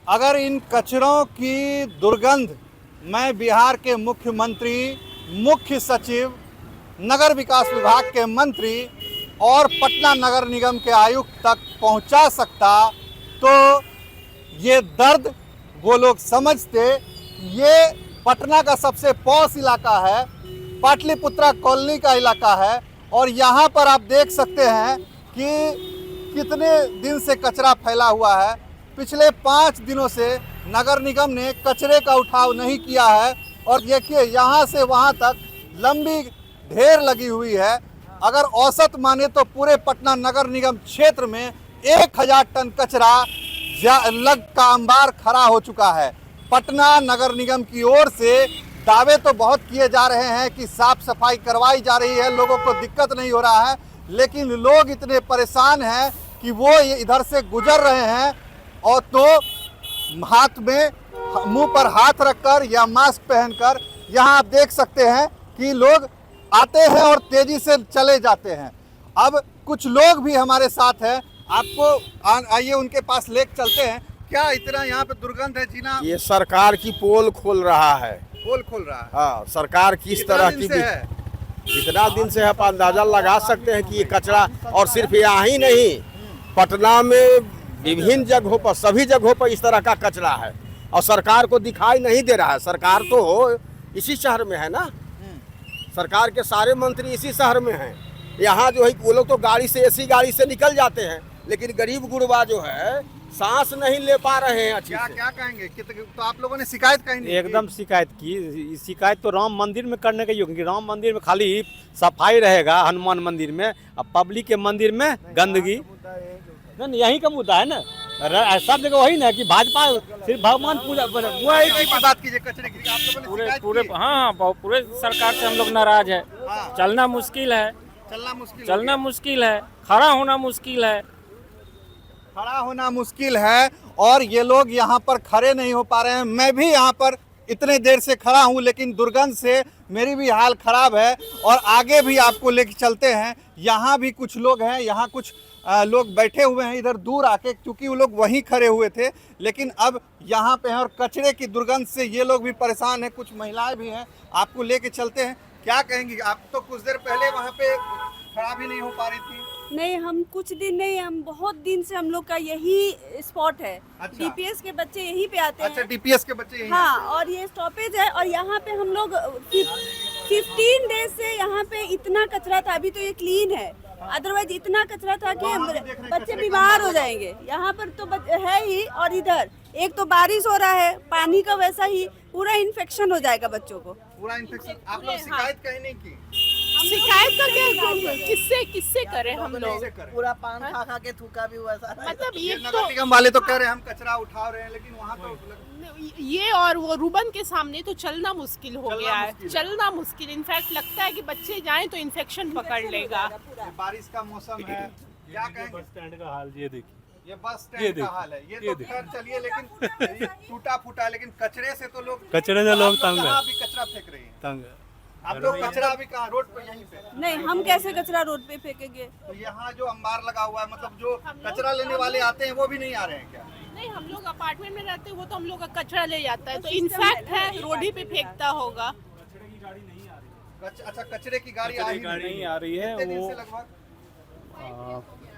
अगर इन कचरों की दुर्गंध मैं बिहार के मुख्यमंत्री, मुख्य सचिव, नगर विकास विभाग के मंत्री और पटना नगर निगम के आयुक्त तक पहुंचा सकता तो ये दर्द वो लोग समझते। ये पटना का सबसे पॉश इलाका है, पाटलिपुत्रा कॉलोनी का इलाका है और यहाँ पर आप देख सकते हैं कि कितने दिन से कचरा फैला हुआ है। पिछले 5 दिनों से नगर निगम ने कचरे का उठाव नहीं किया है और देखिए यहाँ से वहाँ तक लंबी ढेर लगी हुई है। अगर औसत माने तो पूरे पटना नगर निगम क्षेत्र में 1000 टन कचरा लग का अंबार खड़ा हो चुका है। पटना नगर निगम की ओर से दावे तो बहुत किए जा रहे हैं कि साफ सफाई करवाई जा रही है, लोगों को दिक्कत नहीं हो रहा है, लेकिन लोग इतने परेशान हैं कि वो इधर से गुजर रहे हैं और तो हाथ में मुंह पर हाथ रखकर या मास्क पहनकर यहाँ आप देख सकते हैं कि लोग आते हैं और तेजी से चले जाते हैं। अब कुछ लोग भी हमारे साथ हैं, आपको आइए उनके पास लेकर चलते हैं। क्या इतना यहाँ पे दुर्गंध है जीना? ये सरकार की पोल खोल रहा है। पोल खोल रहा है? हाँ, सरकार किस तरह की कितना दिन से है, आप अंदाजा लगा सकते हैं कि ये कचरा, और सिर्फ यहाँ ही नहीं, पटना में विभिन्न जगहों पर, सभी जगहों पर इस तरह का कचरा है और सरकार को दिखाई नहीं दे रहा है। सरकार तो इसी शहर में है ना, सरकार के सारे मंत्री इसी शहर में हैं। यहाँ जो है वो लोग तो गाड़ी से, एसी गाड़ी से निकल जाते हैं, लेकिन गरीब गुरबा जो है सांस नहीं ले पा रहे हैं अच्छे से। क्या कहेंगे? तो आप लोगों ने शिकायत कहीं नहीं? एकदम शिकायत की। शिकायत तो राम मंदिर में करने का, क्योंकि राम मंदिर में खाली सफाई रहेगा, हनुमान मंदिर में, अब पब्लिक के मंदिर में गंदगी। नहीं, यही का मुद्दा है ना, सब जगह वही ना कि भाजपा सिर्फ भगवान पूजा बात कीजिए। कचरे की आप लोगों ने पूरे हाँ, पूरे सरकार से हम लोग नाराज है। चलना मुश्किल है, चलना मुश्किल है, खड़ा होना मुश्किल है, खड़ा होना मुश्किल है और ये लोग यहाँ पर खड़े नहीं हो पा रहे हैं। मैं भी यहाँ पर इतने देर से खड़ा हूँ, लेकिन दुर्गंध से मेरी भी हाल खराब है और आगे भी आपको लेके चलते हैं। यहाँ भी कुछ लोग हैं, यहाँ कुछ लोग बैठे हुए हैं इधर दूर आके, क्योंकि वो लोग वहीं खड़े हुए थे, लेकिन अब यहाँ पे हैं और कचरे की दुर्गंध से ये लोग भी परेशान हैं। कुछ महिलाएं भी हैं, आपको लेके चलते हैं। क्या कहेंगी? आप तो कुछ देर पहले वहाँ पे खड़ा भी नहीं हो पा रही थी। नहीं, हम कुछ दिन नहीं, हम बहुत दिन से हम लोग का यही स्पॉट है। अच्छा। डीपीएस के बच्चे यहीं पे आते हैं। अच्छा, डीपीएस के बच्चे यहीं हाँ, और ये स्टॉपेज है और यहाँ पे हम लोग 15 डेज से यहाँ पे इतना कचरा था। अभी तो ये क्लीन है, अदरवाइज इतना कचरा था कि बच्चे बीमार हो जाएंगे। यहाँ पर तो है ही, और इधर एक तो बारिश हो रहा है, पानी का वैसा ही पूरा इन्फेक्शन हो जाएगा बच्चों को। पूरा इन्फेक्शन। आप लोग शिकायत कहीं नहीं की? शिकायत का क्या, किससे करें हम लोग? पूरा पान खा खा के थूका भी हुआ था। मतलब ये नगर तो निगम वाले तो कह रहे हैं हम कचरा उठा रहे हैं, लेकिन वहाँ तो ये और वो रूबन के सामने तो चलना मुश्किल हो गया है, चलना मुश्किल। इनफैक्ट लगता है कि बच्चे जाएं तो इन्फेक्शन पकड़ लेगा। बारिश का मौसम है, क्या कहेंगे? बस स्टैंड का हाल ये देखिए, ये बस स्टैंड का हाल है। ये तो खैर चलिए, लेकिन ये टूटा फूटा, लेकिन कचरे से तो लोग, कचरे से लोग तंग है। कहाँ भी कचरा फेंक रहे हैं। तंग आप लोग कचरा अभी कहाँ? रोड पे? यहीं पे? नहीं, हम कैसे कचरा रोड पे फेंकेंगे? तो यहाँ जो अंबार लगा हुआ है, मतलब जो कचरा लेने वाले आते हैं वो भी नहीं आ रहे हैं क्या? नहीं, हम लोग अपार्टमेंट में रहते हैं, वो तो हम लोग का कचरा ले जाता है, तो इनफैक्ट है रोड ही पे फेंकता होगा। अच्छा, कचरे की गाड़ी आ ही नहीं आ रही है। कितने दिन वो से लगभग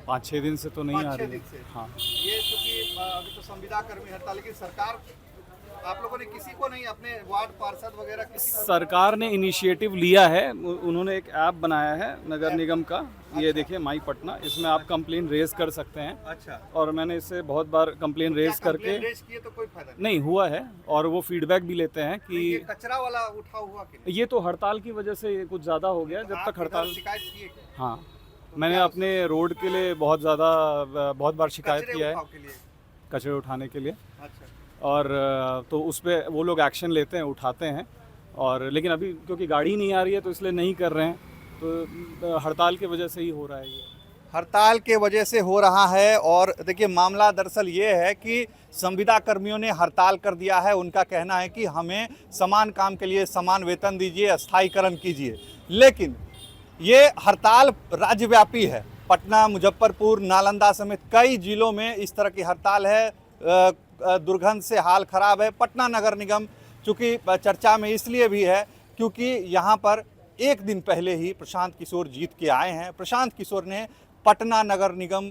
5-6 दिन से तो नहीं आ 5-6 रही दिन है। से। हाँ, ये क्योंकि अभी तो संविदा कर्मी हड़ताल, लेकिन सरकार, आप लोगों ने किसी को नहीं, अपने वार्ड पार्षद वगैरह किसी को? सरकार ने इनिशिएटिव लिया है, उन्होंने एक ऐप बनाया है नगर निगम का, ये देखिए माई पटना, इसमें आप कंप्लेन रेज कर सकते हैं। अच्छा। और मैंने इससे बहुत बार कंप्लेन रेज करके रेज किए तो कोई फायदा नहीं हुआ है, और वो फीडबैक भी लेते हैं नहीं। ये कि कचरा वाला उठा हुआ कि नहीं? ये तो हड़ताल की वजह से कुछ ज़्यादा हो गया। जब आप तक हड़ताल, इधर शिकायत किए क्या? हाँ, मैंने अपने रोड के लिए बहुत बार शिकायत कचरे किया है, उठाव के लिए? कचरे उठाने के लिए। अच्छा। और तो उस पर वो लोग एक्शन लेते हैं, उठाते हैं, और लेकिन अभी क्योंकि गाड़ी नहीं आ रही है तो इसलिए नहीं कर रहे हैं, तो हड़ताल की वजह से ही हो रहा है ये। हड़ताल के वजह से हो रहा है। और देखिए, मामला दरअसल ये है कि संविदा कर्मियों ने हड़ताल कर दिया है। उनका कहना है कि हमें समान काम के लिए समान वेतन दीजिए, स्थायीकरण कीजिए, लेकिन ये हड़ताल राज्यव्यापी है। पटना, मुजफ्फरपुर, नालंदा समेत कई जिलों में इस तरह की हड़ताल है। दुर्गंध से हाल खराब है। पटना नगर निगम चूँकि चर्चा में इसलिए भी है क्योंकि यहाँ पर एक दिन पहले ही प्रशांत किशोर जीत के आए हैं। प्रशांत किशोर ने पटना नगर निगम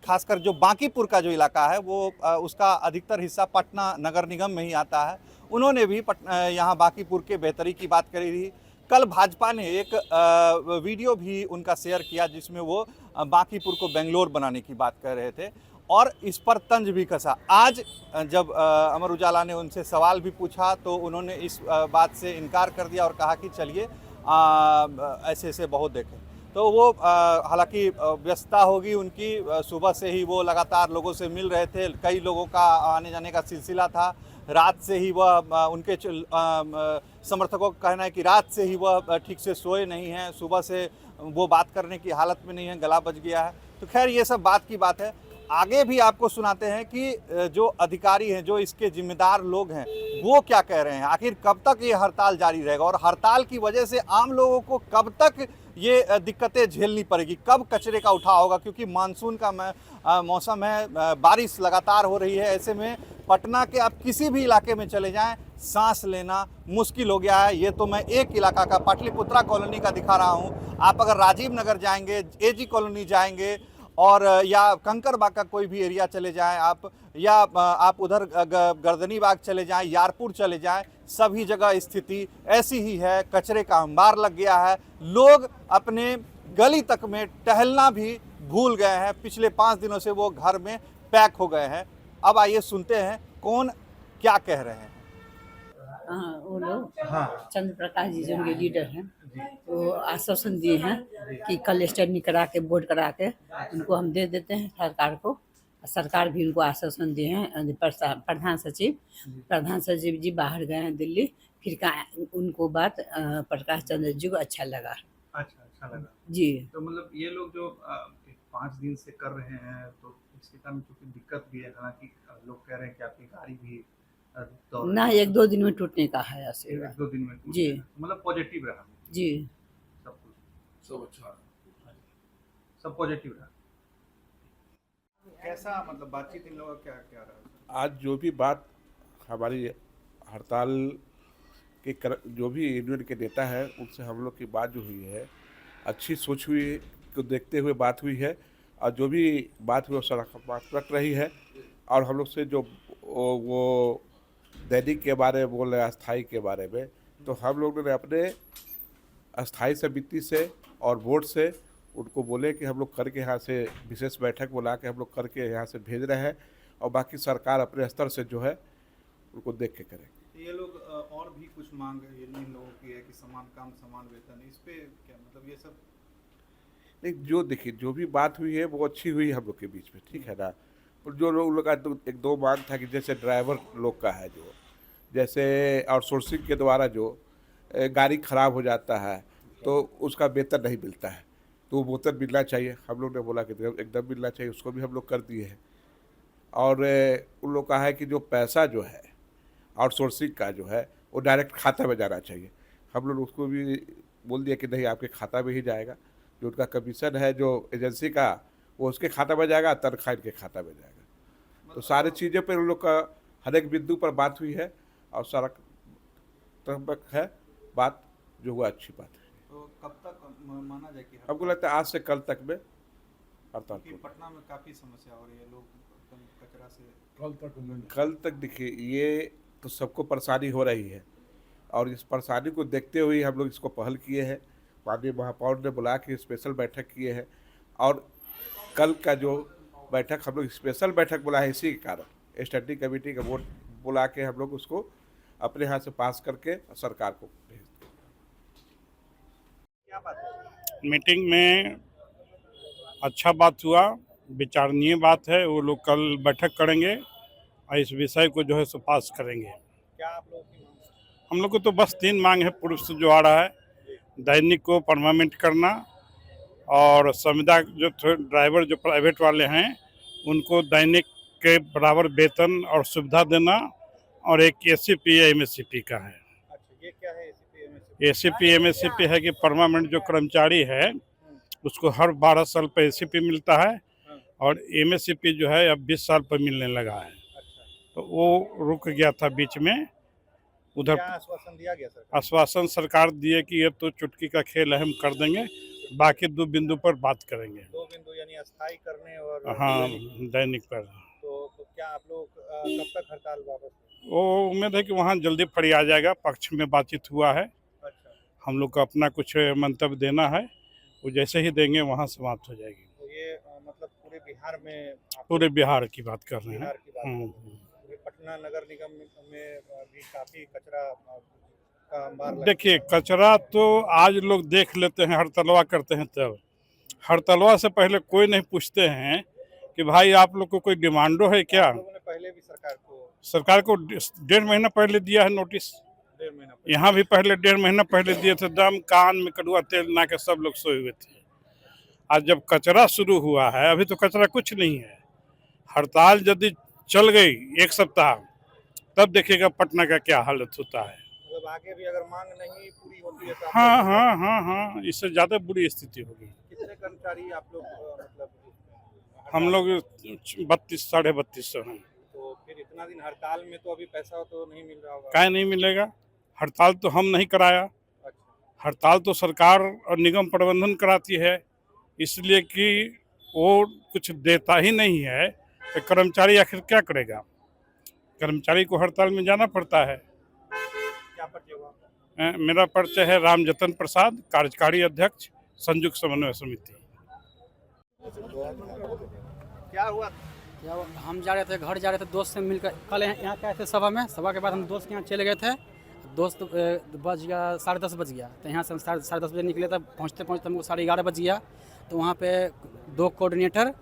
खासकर जो बांकीपुर का जो इलाका है वो उसका अधिकतर हिस्सा पटना नगर निगम में ही आता है। उन्होंने भी यहाँ बांकीपुर के बेहतरी की बात करी थी। कल भाजपा ने एक वीडियो भी उनका शेयर किया जिसमें वो बांकीपुर को बेंगलोर बनाने की बात कर रहे थे और इस पर तंज भी कसा। आज जब अमर उजाला ने उनसे सवाल भी पूछा तो उन्होंने इस बात से इनकार कर दिया और कहा कि चलिए ऐसे ऐसे बहुत देखें। तो वो हालांकि व्यस्तता होगी उनकी, सुबह से ही वो लगातार लोगों से मिल रहे थे, कई लोगों का आने जाने का सिलसिला था। रात से ही वह उनके समर्थकों का कहना है कि रात से ही वह ठीक से सोए नहीं हैं, सुबह से वो बात करने की हालत में नहीं है, गला बज गया है। तो खैर ये सब बात की बात है। आगे भी आपको सुनाते हैं कि जो अधिकारी हैं, जो इसके जिम्मेदार लोग हैं, वो क्या कह रहे हैं। आखिर कब तक ये हड़ताल जारी रहेगा और हड़ताल की वजह से आम लोगों को कब तक ये दिक्कतें झेलनी पड़ेगी, कब कचरे का उठाव होगा, क्योंकि मानसून का मौसम है, बारिश लगातार हो रही है। ऐसे में पटना के आप किसी भी इलाके में चले जाएं, सांस लेना मुश्किल हो गया है। ये तो मैं एक इलाका का पाटलिपुत्रा कॉलोनी का दिखा रहा हूँ। आप अगर राजीव नगर जाएंगे, एजी कॉलोनी जाएंगे और या कंकरबाग का कोई भी एरिया चले जाएं आप, या आप उधर गर्दनी बाग चले जाएं, यारपुर चले जाएं, सभी जगह स्थिति ऐसी ही है। कचरे का अंबार लग गया है। लोग अपने गली तक में टहलना भी भूल गए हैं। पिछले 5 दिनों से वो घर में पैक हो गए हैं। अब आइए सुनते हैं कौन क्या कह रहे हैं। हाँ, वो लोग चंद्र प्रकाश जी जो उनके लीडर हैं वो आश्वासन दिए हैं कि कल स्टडी करा के बोर्ड करा के उनको हम दे देते हैं सरकार को। सरकार भी उनको आश्वासन दिए हैं। प्रधान सचिव जी बाहर गए हैं दिल्ली, फिर का उनको बात प्रकाश चंद्र जी को अच्छा लगा। अच्छा लगा जी। तो मतलब ये लोग जो 5 दिन से कर रहे हैं तो इसके कारण क्योंकि दिक्कत भी है, हालांकि लोग कह रहे हैं कि आपकी गाड़ी भी ना 1-2 दिन में टूटने का है ऐसे। 1-2 दिन में जी, मतलब पॉजिटिव रहा जी, सब कुछ, सब अच्छा, सब पॉजिटिव रहा। कैसा मतलब बातचीत इन लोगों का क्या रहा? आज जो भी बात हमारी हड़ताल के जो भी यूनियन के नेता है उनसे हम लोग की बात जो हुई है, अच्छी सोच हुई को देखते हुए बात हुई है और जो भी बात हुई वो सकारात्मक रही है। और हम लोग से जो वो दैनिक के बारे में बोल रहे हैं, अस्थाई के बारे में, तो हम लोगों ने अपने अस्थाई समिति से और बोर्ड से उनको बोले कि हम लोग करके यहाँ से विशेष बैठक बुला के हम लोग करके यहाँ से भेज रहे हैं और बाकी सरकार अपने स्तर से जो है उनको देख के करे। ये लोग और भी कुछ मांग इन लोगों की है कि समान काम समान वेतन, इस पे क्या मतलब ये सब नहीं, जो देखिए जो भी बात हुई है वो अच्छी हुई हम लोग के बीच में, ठीक है ना। और जो लोग का 1-2 मांग था कि जैसे ड्राइवर लोग का है, जो जैसे आउटसोर्सिंग के द्वारा जो गाड़ी खराब हो जाता है तो उसका वेतन नहीं मिलता है, तो वो वेतन मिलना चाहिए। हम लोग ने बोला कि एकदम मिलना चाहिए, उसको भी हम लोग कर दिए हैं। और उन लोग का है कि जो पैसा जो है आउटसोर्सिंग का जो है वो डायरेक्ट खाता में जाना चाहिए। हम लोग उसको भी बोल दिया कि नहीं, आपके खाता में ही जाएगा। जो उनका कमीशन है जो एजेंसी का वो उसके खाता में जाएगा, तनख्वाह इनके खाता में जाएगा। तो सारी चीज़ें पर उन लोग का हर एक बिंदु पर बात हुई है और सारा तरफ है बात जो हुआ, अच्छी बात है। तो कब तक माना जाए कि हमको लगता है आज से कल तक में हड़ताल। पटना में काफ़ी समस्या हो रही है, लोग कचरा से कल तक देखिए ये तो सबको परेशानी हो रही है और इस परेशानी को देखते हुए हम लोग इसको पहल किए हैं। माननीय महापौर ने बुला के स्पेशल बैठक किए हैं और कल का जो बैठक हम लोग स्पेशल बैठक बुलाए इसी के कारण स्टैंडिंग कमेटी का वोट बुला के हम लोग उसको अपने हाथ से पास करके सरकार को भेज दें। क्या बात है? मीटिंग में अच्छा बात हुआ, विचारणीय बात है। वो लोग कल बैठक करेंगे और इस विषय को जो है सो पास करेंगे। क्या आप लोगों की मांग? हम लोग को तो बस 3 मांग है पूर्व से जो आ रहा है। दैनिक को परमानेंट करना और संविदा जो ड्राइवर जो प्राइवेट वाले हैं उनको दैनिक के बराबर वेतन और सुविधा देना और एक ACP MSCP का है। अच्छा, ये क्या है ACP MSCP है कि परमानेंट जो कर्मचारी है उसको हर 12 साल पर ACP मिलता है और MSCP जो है अब 20 साल पर मिलने लगा है। तो वो रुक गया था बीच में। उधर क्या आश्वासन दिया गया सरकार? आश्वासन सरकार दिए कि ये तो चुटकी का खेल है, हम कर देंगे, बाकी 2 बिंदु पर बात करेंगे। 2 बिंदु यानी अस्थायी करने और हाँ, दैनिक। दैनिक पर। तो क्या आप लोग कब तक हड़ताल वापस लेंगे? वो उम्मीद है कि वहाँ जल्दी फड़ी आ जाएगा। पक्ष में बातचीत हुआ है, अच्छा, हम लोग को अपना कुछ मंतव्य देना है, वो जैसे ही देंगे वहाँ समाप्त हो जाएगी। तो ये मतलब पूरे बिहार में आप पूरे बिहार की बात कर रहे हैं। बिहार की बात कर रहे हैं। पूरे पटना नगर निगम में भी काफी कचरा का अंबार लगा। देखिए, कचरा तो आज लोग देख लेते हैं, हड़तालवा करते हैं, तब हड़तालवा से पहले कोई नहीं पूछते हैं कि भाई आप लोग को कोई डिमांडो है क्या। आप लोगों ने पहले भी सरकार को 1.5 महीना पहले दिया है नोटिस। 1.5 महीना पहले। यहाँ भी पहले 1.5 महीना पहले दिए थे। दम कान में कड़ुआ तेल ना के सब लोग सोए हुए थे। आज जब कचरा शुरू हुआ है, अभी तो कचरा कुछ नहीं है। हड़ताल यदि चल गई 1 सप्ताह, तब देखिएगा पटना का क्या हालत होता है। मतलब आगे भी अगर मांग नहीं पूरी होती है तो आप हाँ लोग- हाँ हाँ हाँ, इससे ज़्यादा बुरी स्थिति होगी। कितने कर्मचारी आप लोग मतलब हम लोग 32 साढ़े 3200 हैं। तो फिर इतना दिन हड़ताल में तो अभी पैसा तो नहीं मिल रहा होगा। काहे नहीं मिलेगा? हड़ताल तो हम नहीं कराया, अच्छा, हड़ताल तो सरकार और निगम प्रबंधन कराती है, इसलिए कि वो कुछ देता ही नहीं है तो कर्मचारी आखिर क्या करेगा? कर्मचारी को हड़ताल में जाना पड़ता है। क्या परिचय हुआ आपका? मेरा परिचय है रामजतन प्रसाद, कार्यकारी अध्यक्ष, संयुक्त समन्वय समिति। क्या हुआ? हम जा रहे थे, घर जा रहे थे, दोस्त से मिलकर कल यहाँ के आए थे सभा में। सभा के बाद हम दोस्त के यहाँ चले गए थे। दोस्त बज गया 10:30 बज गया, तो यहाँ से हम 10:30 बजे निकले तब पहुँचते पहुँचते हमको 11:30 बज गया। तो वहाँ पे 2 कोऑर्डिनेटर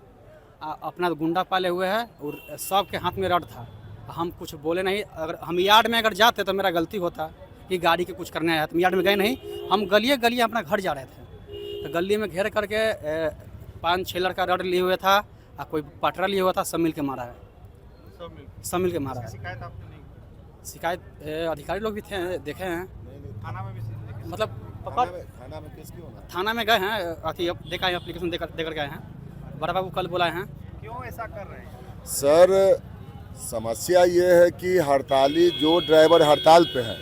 अपना गुंडा पाले हुए हैं और सबके हाथ में रड था। हम कुछ बोले नहीं। अगर हम यार्ड में अगर जाते तो मेरा गलती होता कि गाड़ी के कुछ करने आया, तो यार्ड में गए नहीं। हम गलिए गलिए अपना घर जा रहे थे, तो गली में घेर करके 5-6 लड़का रड लिए हुए था और कोई पटरा लिए हुआ था। सब मिल के मारा है, सब मिल के मारा है। शिकायत आपने नहीं की? शिकायत अधिकारी लोग भी थे, देखे हैं। थाना में भी देखे? मतलब थाना में गए हैं, अथी देखा है, एप्लीकेशन देकर गए हैं। बड़ा बाबू कल बुलाए हैं। क्यों ऐसा कर रहे हैं? सर, समस्या ये है कि हड़ताली जो ड्राइवर हड़ताल पे हैं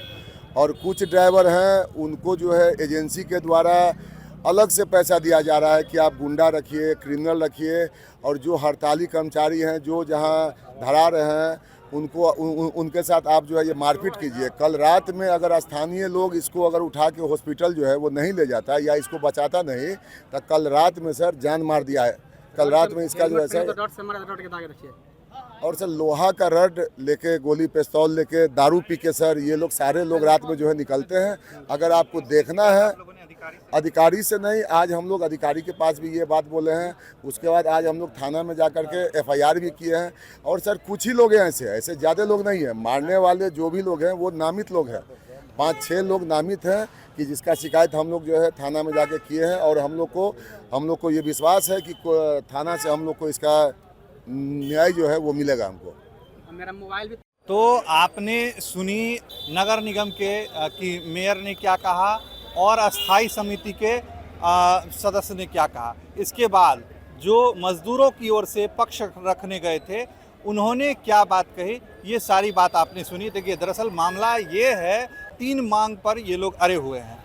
और कुछ ड्राइवर हैं उनको जो है एजेंसी के द्वारा अलग से पैसा दिया जा रहा है कि आप गुंडा रखिए, क्रिमिनल रखिए, और जो हड़ताली कर्मचारी हैं जो जहां धरा रहे हैं उनको उनके साथ आप जो है ये मारपीट कीजिए। कल रात में अगर स्थानीय लोग इसको अगर उठा के हॉस्पिटल जो है वो नहीं ले जाता या इसको बचाता नहीं, तो कल रात में सर जान मार दिया है। कल रात में इसका जो है सर, और सर लोहा का रड लेके, गोली पिस्तौल लेके, दारू पी के सर ये लोग सारे लोग रात में जो है निकलते हैं। अगर आपको देखना है, अधिकारी से नहीं, आज हम लोग अधिकारी के पास भी ये बात बोले हैं। उसके बाद आज हम लोग थाना में जा कर के FIR भी किए हैं। और सर कुछ ही लोग हैं, ऐसे ज़्यादा लोग नहीं हैं। मारने वाले जो भी लोग हैं वो नामित लोग हैं, 5-6 लोग नामित हैं कि जिसका शिकायत हम लोग जो है थाना में जाके किए हैं। और हम लोग को ये विश्वास है कि थाना से हम लोग को इसका न्याय जो है वो मिलेगा हमको। मेरा मोबाइल भी। तो आपने सुनी नगर निगम के कि मेयर ने क्या कहा और अस्थाई समिति के सदस्य ने क्या कहा। इसके बाद जो मजदूरों की ओर से पक्ष रखने गए थे उन्होंने क्या बात कही, ये सारी बात आपने सुनी। देखिए, दरअसल मामला ये है, 3 मांग पर ये लोग अड़े हुए हैं।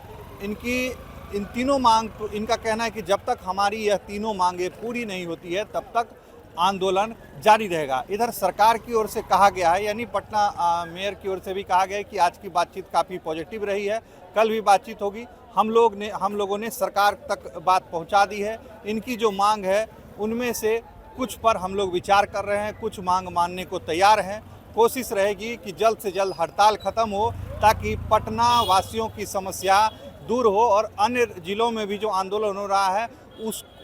इन तीनों मांग, इनका कहना है कि जब तक हमारी यह तीनों मांगे पूरी नहीं होती है तब तक आंदोलन जारी रहेगा। इधर सरकार की ओर से कहा गया है, यानी पटना मेयर की ओर से भी कहा गया है कि आज की बातचीत काफ़ी पॉजिटिव रही है, कल भी बातचीत होगी। हम लोगों ने सरकार तक बात पहुंचा दी है। इनकी जो मांग है उनमें से कुछ पर हम लोग विचार कर रहे हैं, कुछ मांग मानने को तैयार हैं। कोशिश रहेगी कि जल्द से जल्द हड़ताल ख़त्म हो ताकि पटना वासियों की समस्या दूर हो और अन्य जिलों में भी जो आंदोलन हो रहा है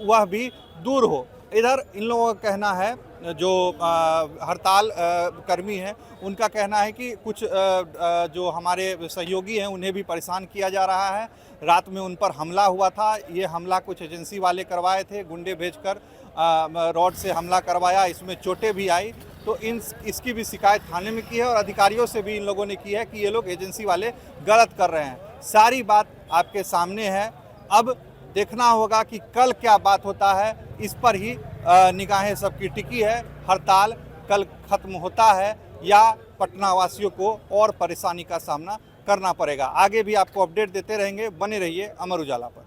वह भी दूर हो। इधर इन लोगों का कहना है, जो हड़ताल कर्मी हैं उनका कहना है कि कुछ जो हमारे सहयोगी हैं उन्हें भी परेशान किया जा रहा है। रात में उन पर हमला हुआ था, ये हमला कुछ एजेंसी वाले करवाए थे, गुंडे भेजकर रॉड से हमला करवाया, इसमें चोटें भी आई। तो इसकी भी शिकायत थाने में की है और अधिकारियों से भी इन लोगों ने की है कि ये लोग एजेंसी वाले गलत कर रहे हैं। सारी बात आपके सामने है। अब देखना होगा कि कल क्या बात होता है, इस पर ही निगाहें सबकी टिकी है। हड़ताल कल खत्म होता है या पटना वासियों को और परेशानी का सामना करना पड़ेगा। आगे भी आपको अपडेट देते रहेंगे, बने रहिए अमर उजाला पर।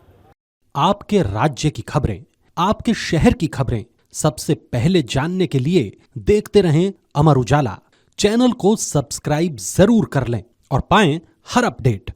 आपके राज्य की खबरें, आपके शहर की खबरें सबसे पहले जानने के लिए देखते रहें अमर उजाला। चैनल को सब्सक्राइब जरूर कर लें और पाएं हर अपडेट।